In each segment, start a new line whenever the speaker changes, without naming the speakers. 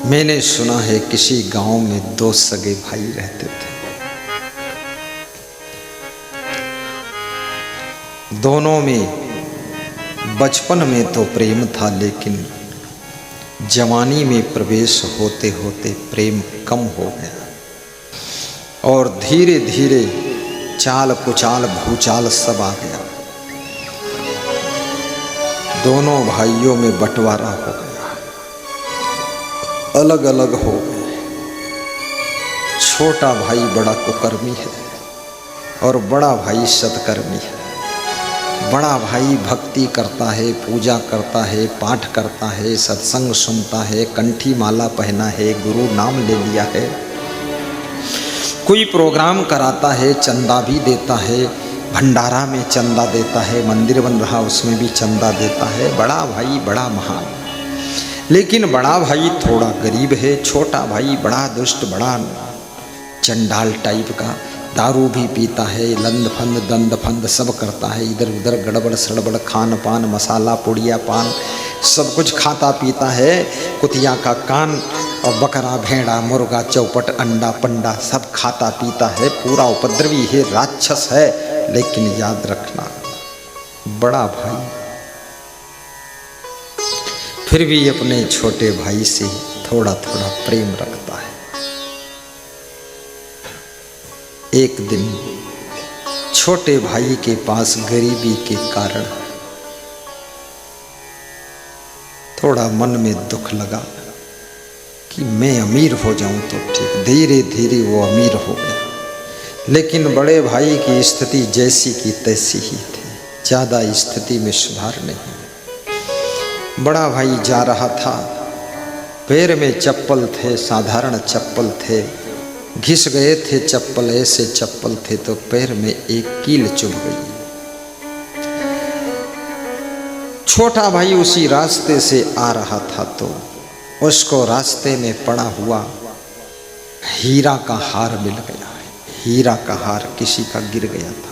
मैंने सुना है किसी गांव में दो सगे भाई रहते थे। दोनों में बचपन में तो प्रेम था, लेकिन जवानी में प्रवेश होते होते प्रेम कम हो गया और धीरे धीरे चाल कुचाल भूचाल सब आ गया। दोनों भाइयों में बंटवारा हो गया, अलग अलग हो गए। छोटा भाई बड़ा कुकर्मी है और बड़ा भाई सत्कर्मी है। बड़ा भाई भक्ति करता है, पूजा करता है, पाठ करता है, सत्संग सुनता है, कंठी माला पहना है, गुरु नाम ले लिया है, कोई प्रोग्राम कराता है, चंदा भी देता है, भंडारा में चंदा देता है, मंदिर बन रहा उसमें भी चंदा देता है। बड़ा भाई बड़ा महान। लेकिन बड़ा भाई थोड़ा गरीब है, छोटा भाई बड़ा दुष्ट, बड़ा चंडाल टाइप का। दारू भी पीता है, लंद फंद दंद फंद सब करता है, इधर उधर गड़बड़ सड़बड़, खान पान, मसाला पुड़िया पान सब कुछ खाता पीता है। कुतिया का कान और बकरा भेड़ा मुर्गा चौपट अंडा पंडा सब खाता पीता है। पूरा उपद्रवी है, राक्षस है। लेकिन याद रखना, बड़ा भाई फिर भी अपने छोटे भाई से थोड़ा थोड़ा प्रेम रखता है। एक दिन छोटे भाई के पास गरीबी के कारण थोड़ा मन में दुख लगा कि मैं अमीर हो जाऊं तो ठीक। धीरे धीरे वो अमीर हो गया, लेकिन बड़े भाई की स्थिति जैसी की तैसी ही थी, ज़्यादा स्थिति में सुधार नहीं। बड़ा भाई जा रहा था, पैर में चप्पल थे, साधारण चप्पल थे, घिस गए थे चप्पल, ऐसे चप्पल थे तो पैर में एक कील चुभ गई। छोटा भाई उसी रास्ते से आ रहा था तो उसको रास्ते में पड़ा हुआ हीरा का हार मिल गया। हीरा का हार किसी का गिर गया था।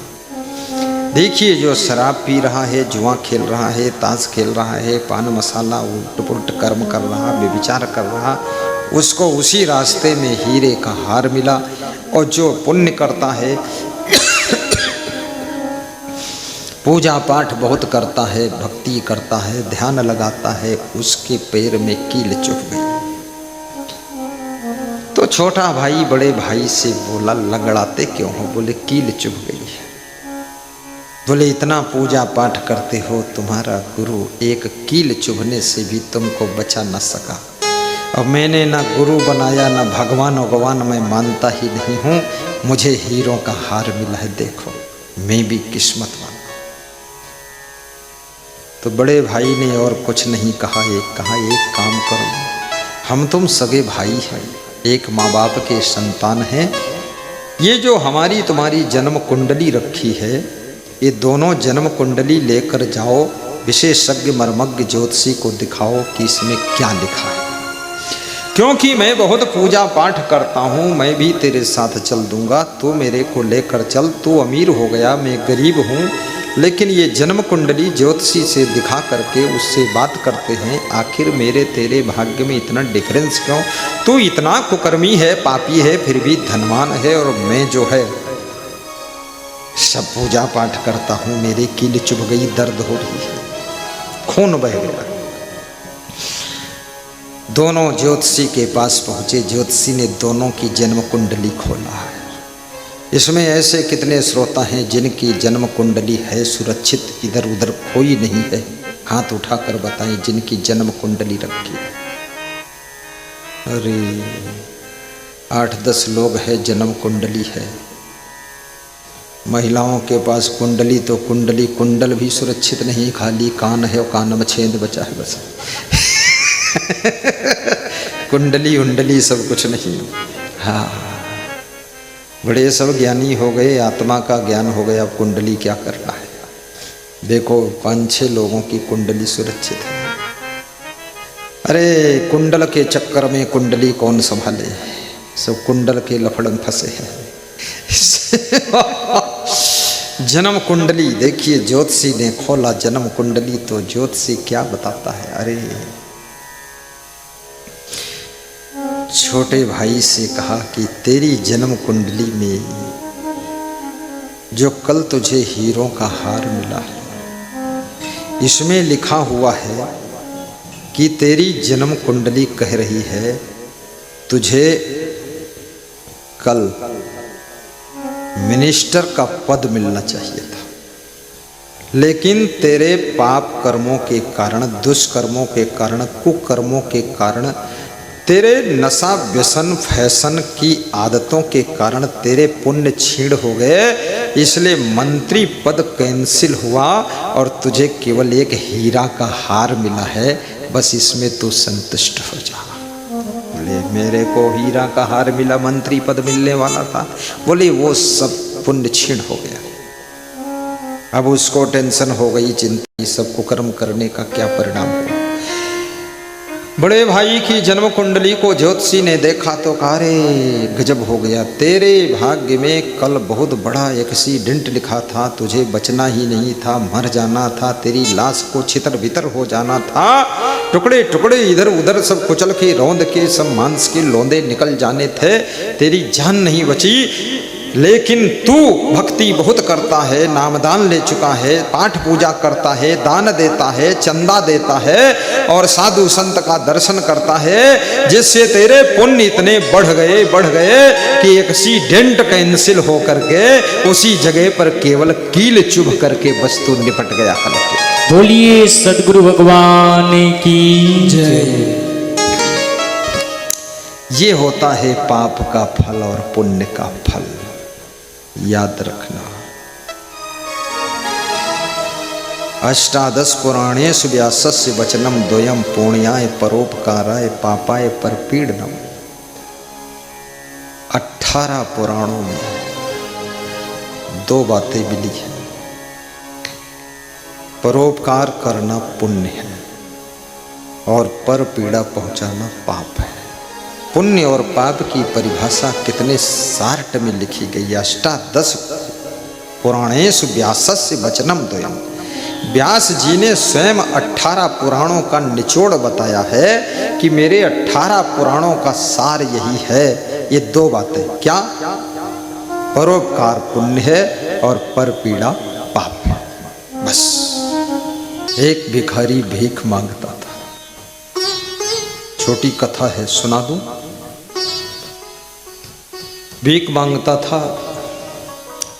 देखिए, जो शराब पी रहा है, जुआ खेल रहा है, ताश खेल रहा है, पान मसाला उल्ट पुल्ट कर्म कर रहा, व्यभिचार कर रहा, उसको उसी रास्ते में हीरे का हार मिला। और जो पुण्य करता है, पूजा पाठ बहुत करता है, भक्ति करता है, ध्यान लगाता है, उसके पैर में कील चुभ गई। तो छोटा भाई बड़े भाई से बोला, लगड़ाते क्यों हो? बोले कील चुभ गई है। बोले इतना पूजा पाठ करते हो, तुम्हारा गुरु एक कील चुभने से भी तुमको बचा न सका। अब मैंने ना गुरु बनाया ना भगवान मैं मानता ही नहीं हूँ, मुझे हीरों का हार मिला है, देखो मैं भी किस्मत वाला। तो बड़े भाई ने और कुछ नहीं कहा, एक काम करो, हम तुम सगे भाई हैं, एक माँ बाप के संतान हैं, ये जो हमारी तुम्हारी जन्म कुंडली रखी है, ये दोनों जन्म कुंडली लेकर जाओ, विशेषज्ञ मर्मज्ञ ज्योतिषी को दिखाओ कि इसमें क्या लिखा है। क्योंकि मैं बहुत पूजा पाठ करता हूँ, मैं भी तेरे साथ चल दूंगा, तू मेरे को लेकर चल। तू अमीर हो गया, मैं गरीब हूँ, लेकिन ये जन्म कुंडली ज्योतिषी से दिखा करके उससे बात करते हैं, आखिर मेरे तेरे भाग्य में इतना डिफरेंस क्यों? तू इतना कुकर्मी है, पापी है, फिर भी धनवान है, और मैं जो है सब पूजा पाठ करता हूँ, मेरे कील चुभ गई, दर्द हो रही है, खून बह गया। दोनों ज्योतिषी के पास पहुँचे। ज्योतिषी ने दोनों की जन्म कुंडली खोला है। इसमें ऐसे कितने श्रोता हैं जिनकी जन्म कुंडली है सुरक्षित, इधर उधर कोई नहीं है? हाथ उठाकर बताएं जिनकी जन्म कुंडली रखी है। अरे 8-10 लोग हैं, जन्म कुंडली है। महिलाओं के पास कुंडली तो कुंडली, कुंडल भी सुरक्षित नहीं, खाली कान है और कान में छेद बचा है बस। कुंडली उंडली सब कुछ नहीं। हाँ, बड़े सब ज्ञानी हो गए, आत्मा का ज्ञान हो गया, अब कुंडली क्या करना है। देखो 5-6 लोगों की कुंडली सुरक्षित है। अरे कुंडल के चक्कर में कुंडली कौन संभाले, सब कुंडल के लफड़न फंसे हैं। जन्म कुंडली देखिए, ज्योतिषी ने खोला जन्म कुंडली तो ज्योतिषी क्या बताता है। अरे छोटे भाई से कहा कि तेरी जन्म कुंडली में जो कल तुझे हीरों का हार मिला है, इसमें लिखा हुआ है कि तेरी जन्म कुंडली कह रही है तुझे कल मिनिस्टर का पद मिलना चाहिए था, लेकिन तेरे पाप कर्मों के कारण, दुष्कर्मों के कारण, कुकर्मों के कारण, तेरे नशा व्यसन फैशन की आदतों के कारण तेरे पुण्य छीण हो गए, इसलिए मंत्री पद कैंसिल हुआ और तुझे केवल एक हीरा का हार मिला है, बस इसमें तू संतुष्ट हो जा। बोले मेरे को हीरा का हार मिला, मंत्री पद मिलने वाला था। बोले वो सब पुण्य छीण हो गया। अब उसको टेंशन हो गई, चिंता, सब कुकर्म करने का क्या परिणाम हुआ। बड़े भाई की जन्म कुंडली को ज्योतिषी ने देखा तो कहा रे गजब हो गया, तेरे भाग्य में कल बहुत बड़ा एक्सीडेंट लिखा था, तुझे बचना ही नहीं था, मर जाना था, तेरी लाश को छितर बितर हो जाना था, टुकड़े टुकड़े इधर उधर सब कुचल के रौंद के सब मांस के लौंदे निकल जाने थे, तेरी जान नहीं बची। लेकिन तू भक्ति बहुत करता है, नामदान ले चुका है, पाठ पूजा करता है, दान देता है, चंदा देता है और साधु संत का दर्शन करता है, जिससे तेरे पुण्य इतने बढ़ गए कि एक्सीडेंट कैंसिल हो करके उसी जगह पर केवल कील चुभ करके वस्तु निपट गया। हल्के
बोलिए सदगुरु भगवान की जय।
ये होता है पाप का फल और पुण्य का फल, याद रखना। अष्टादश पुराणेषु व्यासस्य वचनम द्वयम पुण्याय परोपकाराय पापाय परपीडनम। 18 पुराणों में 2 बातें मिली हैं। परोपकार करना पुण्य है और पर पीड़ा पहुंचाना पाप है। पुण्य और पाप की परिभाषा कितने सार्ट में लिखी गई। अष्टादश पुराणेषु व्यासस्य वचनम द्वयम। व्यास जी ने स्वयं 18 पुराणों का निचोड़ बताया है कि मेरे 18 पुराणों का सार यही है। ये 2 बातें, क्या? परोपकार पुण्य है और पर पीड़ा पाप है। बस। एक भिखारी भीख मांगता था, छोटी कथा है, सुना दूं। भीख मांगता था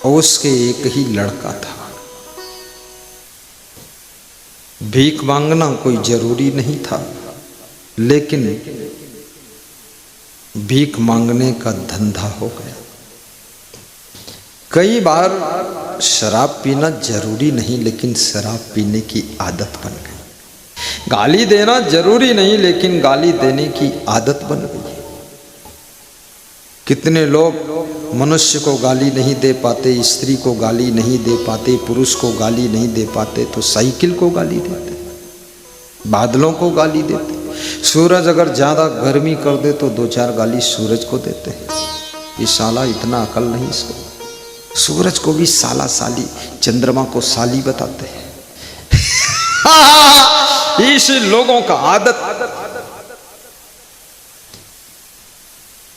और उसके एक ही लड़का था। भीख मांगना कोई जरूरी नहीं था, लेकिन भीख मांगने का धंधा हो गया। कई बार शराब पीना जरूरी नहीं, लेकिन शराब पीने की आदत बन गई। गाली देना जरूरी नहीं, लेकिन गाली देने की आदत बन गई। कितने लोग मनुष्य को गाली नहीं दे पाते, स्त्री को गाली नहीं दे पाते, पुरुष को गाली नहीं दे पाते, तो साइकिल को गाली देते, बादलों को गाली देते। सूरज अगर ज्यादा गर्मी कर दे तो 2-4 गाली सूरज को देते हैं। ये साला इतना अकल नहीं इसको। सूरज को भी साला साली, चंद्रमा को साली बताते हैं। इस लोगों का आदत,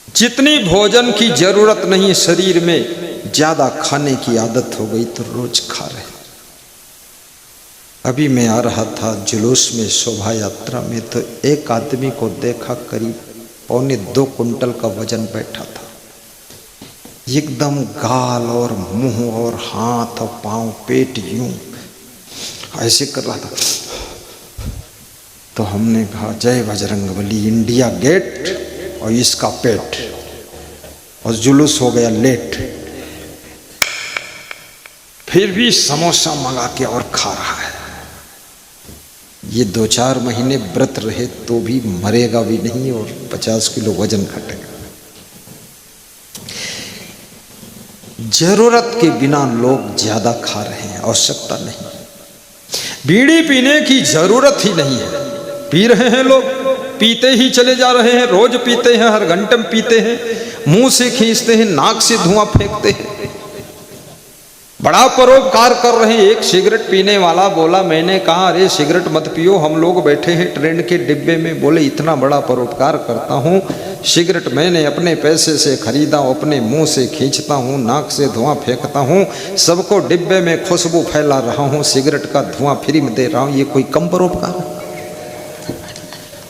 जितनी भोजन की जरूरत नहीं शरीर में, ज्यादा खाने की आदत हो गई तो रोज खा रहे। अभी मैं आ रहा था जुलूस में, शोभा यात्रा में, तो एक आदमी को देखा, करीब 1.25 कुंटल का वजन बैठा था। एकदम गाल और मुंह और हाथ और पांव, पेट यूं ऐसे कर रहा था। तो हमने कहा जय बजरंगबली, इंडिया गेट और इसका पेट, और जुलूस हो गया लेट। फिर भी समोसा मंगा के और खा रहा है। ये 2-4 महीने व्रत रहे तो भी मरेगा भी नहीं और 50 किलो वजन घटेगा। जरूरत के बिना लोग ज्यादा खा रहे हैं, आवश्यकता नहीं। बीड़ी पीने की जरूरत ही नहीं है, पी रहे हैं लोग, पीते ही चले जा रहे हैं, रोज पीते हैं, हर घंटे में पीते हैं, मुंह से खींचते हैं, नाक से धुआं फेंकते हैं। बड़ा परोपकार कर रहे हैं। एक सिगरेट पीने वाला बोला, मैंने कहा अरे सिगरेट मत पियो, हम लोग बैठे हैं ट्रेन के डिब्बे में। बोले इतना बड़ा परोपकार करता हूँ, सिगरेट मैंने अपने पैसे से खरीदा, अपने मुंह से खींचता हूँ, नाक से धुआं फेंकता हूँ, सबको डिब्बे में खुशबू फैला रहा हूँ, सिगरेट का धुआं फ्री में दे रहा हूँ, ये कोई कम परोपकार है?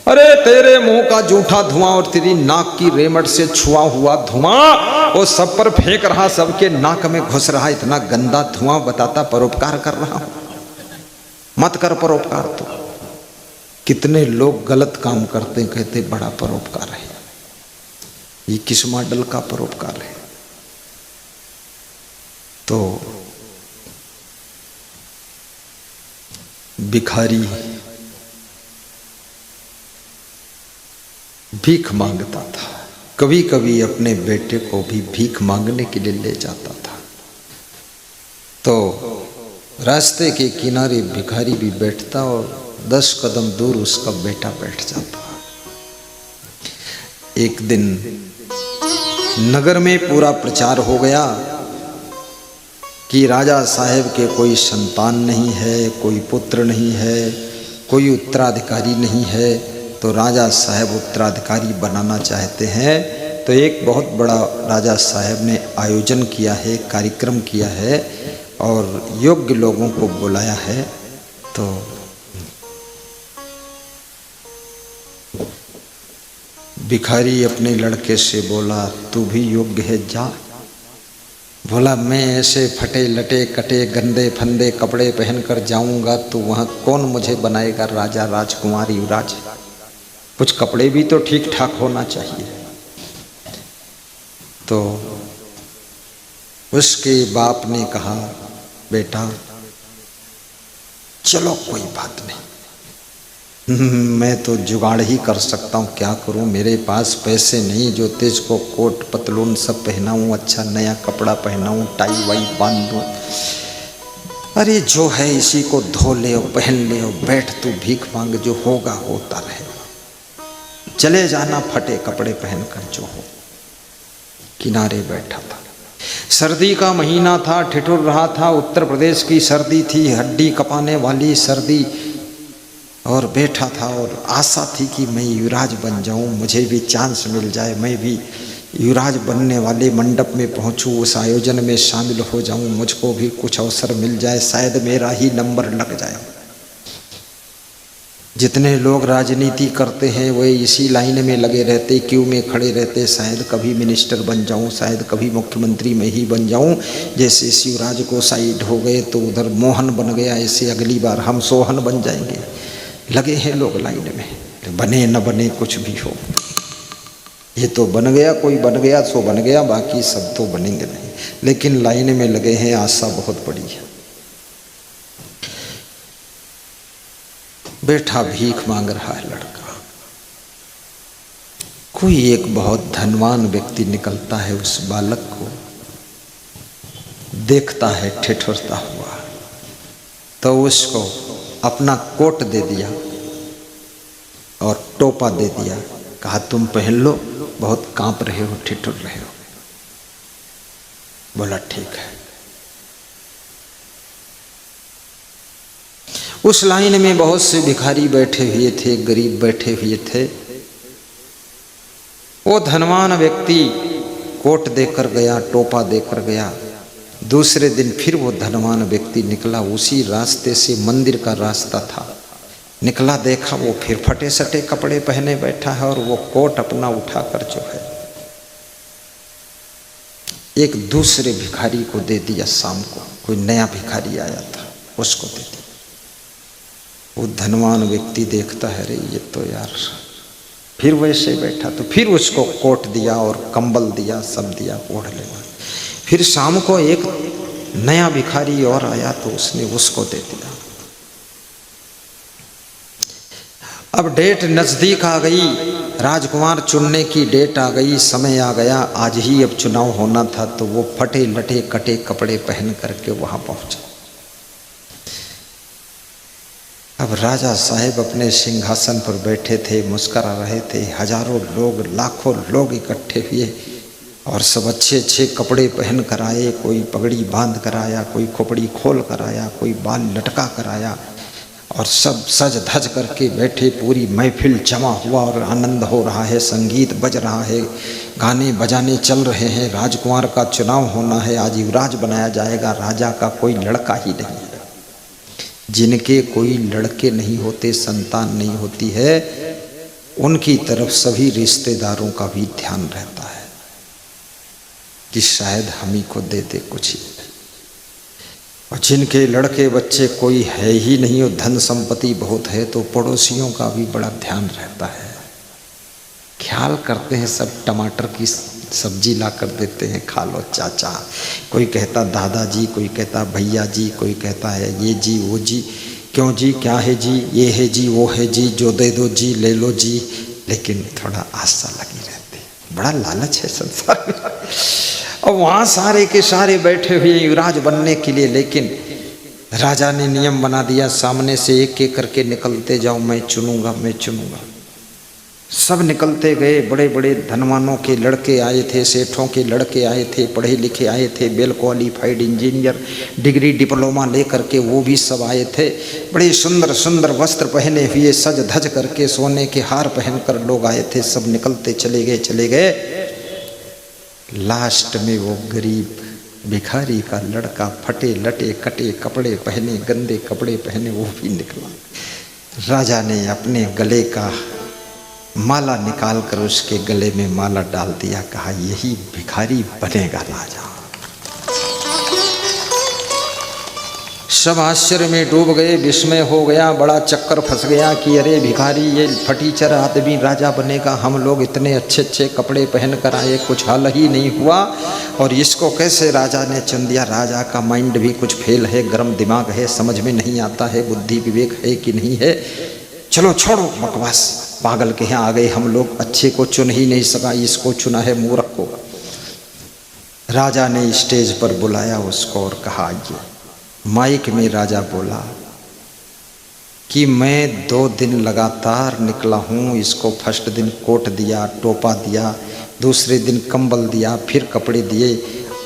अरे तेरे मुंह का जूठा धुआं और तेरी नाक की रेमट से छुआ हुआ धुआं वो सब पर फेंक रहा, सबके नाक में घुस रहा, इतना गंदा धुआं, बताता परोपकार कर रहा हूं? मत कर परोपकार। तो कितने लोग गलत काम करते, कहते बड़ा परोपकार है। ये किस मॉडल का परोपकार है? तो भिखारी भीख मांगता था, कभी कभी अपने बेटे को भी भीख मांगने के लिए ले जाता था। तो रास्ते के किनारे भिखारी भी बैठता और 10 कदम दूर उसका बेटा बैठ जाता। एक दिन नगर में पूरा प्रचार हो गया कि राजा साहब के कोई संतान नहीं है, कोई पुत्र नहीं है, कोई उत्तराधिकारी नहीं है, तो राजा साहब उत्तराधिकारी बनाना चाहते हैं। तो एक बहुत बड़ा राजा साहब ने आयोजन किया है, कार्यक्रम किया है और योग्य लोगों को बुलाया है। तो भिखारी अपने लड़के से बोला, तू भी योग्य है, जा। बोला मैं ऐसे फटे लटे कटे गंदे फंदे कपड़े पहनकर जाऊंगा तो वहाँ कौन मुझे बनाएगा राजा, राजकुमार, युवराज? कुछ कपड़े भी तो ठीक ठाक होना चाहिए। तो उसके बाप ने कहा, बेटा चलो कोई बात नहीं, मैं तो जुगाड़ ही कर सकता हूँ, क्या करूँ, मेरे पास पैसे नहीं जो तेजको कोट पतलून सब पहनाऊँ, अच्छा नया कपड़ा पहनाऊँ, टाई वाई बांध दूँ। अरे जो है इसी को धो ले और पहन ले और बैठ, तू भीख मांग, जो होगा होता रहेगा, चले जाना फटे कपड़े पहनकर जो हो। किनारे बैठा था, सर्दी का महीना था, ठिठुर रहा था, उत्तर प्रदेश की सर्दी थी, हड्डी कपाने वाली सर्दी, और बैठा था और आशा थी कि मैं युवराज बन जाऊं, मुझे भी चांस मिल जाए, मैं भी युवराज बनने वाले मंडप में पहुंचूं, उस आयोजन में शामिल हो जाऊं, मुझको भी कुछ अवसर मिल जाए, शायद मेरा ही नंबर लग जाए। जितने लोग राजनीति करते हैं वे इसी लाइन में लगे रहते, क्यू में खड़े रहते, शायद कभी मिनिस्टर बन जाऊं, शायद कभी मुख्यमंत्री में ही बन जाऊं। जैसे शिवराज को साइड हो गए तो उधर मोहन बन गया, ऐसे अगली बार हम सोहन बन जाएंगे। लगे हैं लोग लाइन में, बने न बने कुछ भी हो, ये तो बन गया, कोई बन गया सो बन गया, बाकी सब तो बनेंगे नहीं, लेकिन लाइन में लगे हैं, आशा बहुत बड़ी है। बैठा भीख मांग रहा है लड़का, कोई एक बहुत धनवान व्यक्ति निकलता है, उस बालक को देखता है ठिठुरता हुआ, तो उसको अपना कोट दे दिया और टोपा दे दिया, कहा तुम पहन लो, बहुत कांप रहे हो, ठिठुर रहे हो। बोला ठीक है। उस लाइन में बहुत से भिखारी बैठे हुए थे, गरीब बैठे हुए थे। वो धनवान व्यक्ति कोट देकर गया, टोपा देकर गया। दूसरे दिन फिर वो धनवान व्यक्ति निकला, उसी रास्ते से, मंदिर का रास्ता था, निकला, देखा वो फिर फटे सटे कपड़े पहने बैठा है और वो कोट अपना उठाकर जो है एक दूसरे भिखारी को दे दिया। शाम को कोई नया भिखारी आया था, उसको दे दिया। वो धनवान व्यक्ति देखता है, अरे ये तो यार, फिर वैसे बैठा, तो फिर उसको कोट दिया और कंबल दिया, सब दिया, ओढ़ लेना। फिर शाम को एक नया भिखारी और आया तो उसने उसको दे दिया। अब डेट नजदीक आ गई, राजकुमार चुनने की डेट आ गई, समय आ गया, आज ही अब चुनाव होना था। तो वो फटे लटे कटे कपड़े पहन करके वहां पहुंचा। अब राजा साहेब अपने सिंहासन पर बैठे थे, मुस्कुरा रहे थे, हजारों लोग, लाखों लोग इकट्ठे हुए और सब अच्छे अच्छे कपड़े पहन कर आए, कोई पगड़ी बांध कर आया, कोई खोपड़ी खोल कर आया, कोई बाल लटका कर आया, और सब सज धज करके बैठे। पूरी महफिल जमा हुआ और आनंद हो रहा है, संगीत बज रहा है, गाने बजाने चल रहे हैं। राजकुमार का चुनाव होना है, आज युवराज बनाया जाएगा। राजा का कोई लड़का ही नहीं है। जिनके कोई लड़के नहीं होते, संतान नहीं होती है, उनकी तरफ सभी रिश्तेदारों का भी ध्यान रहता है कि शायद हम ही को दे दे कुछ ही। और जिनके लड़के बच्चे कोई है ही नहीं और धन संपत्ति बहुत है, तो पड़ोसियों का भी बड़ा ध्यान रहता है, ख्याल करते हैं। सब टमाटर की सब्जी ला कर देते हैं, खा लो चाचा। कोई कहता दादाजी, कोई कहता भैया जी, कोई कहता है ये जी वो जी। क्यों जी, क्या है जी, ये है जी वो है जी, जो दे दो जी ले लो जी। लेकिन थोड़ा आशा लगी रहती है, बड़ा लालच है संसार में। और वहाँ सारे के सारे बैठे हुए युवराज बनने के लिए, लेकिन राजा ने नियम बना दिया, सामने से एक एक करके निकलते जाओ, मैं चुनूंगा मैं चुनूंगा। सब निकलते गए। बड़े बड़े धनवानों के लड़के आए थे, सेठों के लड़के आए थे, पढ़े लिखे आए थे, well qualified engineer, degree diploma लेकर के वो भी सब आए थे। बड़े सुंदर सुंदर वस्त्र पहने हुए, सज धज करके, सोने के हार पहनकर लोग आए थे। सब निकलते चले गए। लास्ट में वो गरीब भिखारी का लड़का, फटे लटे कटे कपड़े पहने, गंदे कपड़े पहने, वो भी निकला। राजा ने अपने गले का माला निकाल कर उसके गले में माला डाल दिया, कहा यही भिखारी बनेगा राजा। सब आश्चर्य में डूब गए, विस्मय हो गया, बड़ा चक्कर फंस गया कि अरे भिखारी, ये फटीचर आदमी राजा बनेगा। हम लोग इतने अच्छे अच्छे कपड़े पहन कर आए, कुछ हाल ही नहीं हुआ, और इसको कैसे राजा ने चुन दिया। राजा का माइंड भी कुछ फेल है, गर्म दिमाग है, समझ में नहीं आता है, बुद्धि विवेक है कि नहीं है। चलो छोड़ो बकवास, पागल के यहाँ आ गए हम लोग, अच्छे को चुन ही नहीं सका, इसको चुना है मूर्ख को। राजा ने स्टेज पर बुलाया उसको और कहा, आइए। माइक में राजा बोला कि मैं 2 दिन लगातार निकला हूँ। इसको फर्स्ट दिन कोट दिया, टोपा दिया, दूसरे दिन कंबल दिया, फिर कपड़े दिए,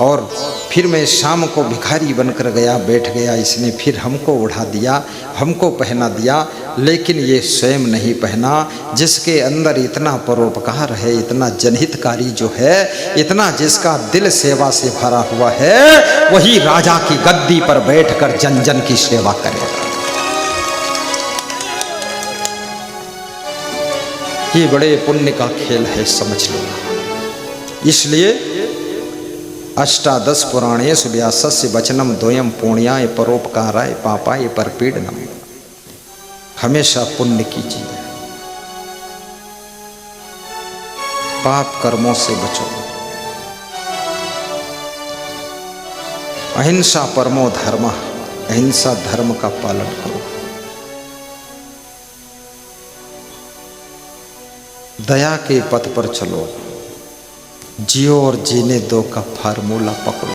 और फिर मैं शाम को भिखारी बनकर गया, बैठ गया। इसने फिर हमको उड़ा दिया, हमको पहना दिया, लेकिन ये स्वयं नहीं पहना। जिसके अंदर इतना परोपकार है, इतना जनहितकारी जो है, इतना जिसका दिल सेवा से भरा हुआ है, वही राजा की गद्दी पर बैठकर जन जन की सेवा करेगा। ये बड़े पुण्य का खेल है, समझ लो। इसलिए अष्टादश पुराणेषु व्यासस्य वचनम द्वयम पुण्याय परोपकाराय पापाय परपीडनम। हमेशा पुण्य कीजिए, पाप कर्मों से बचो। अहिंसा परमो धर्मः, अहिंसा धर्म का पालन करो। दया के पथ पर चलो, जियो और जीने दो का फार्मूला पकड़ो।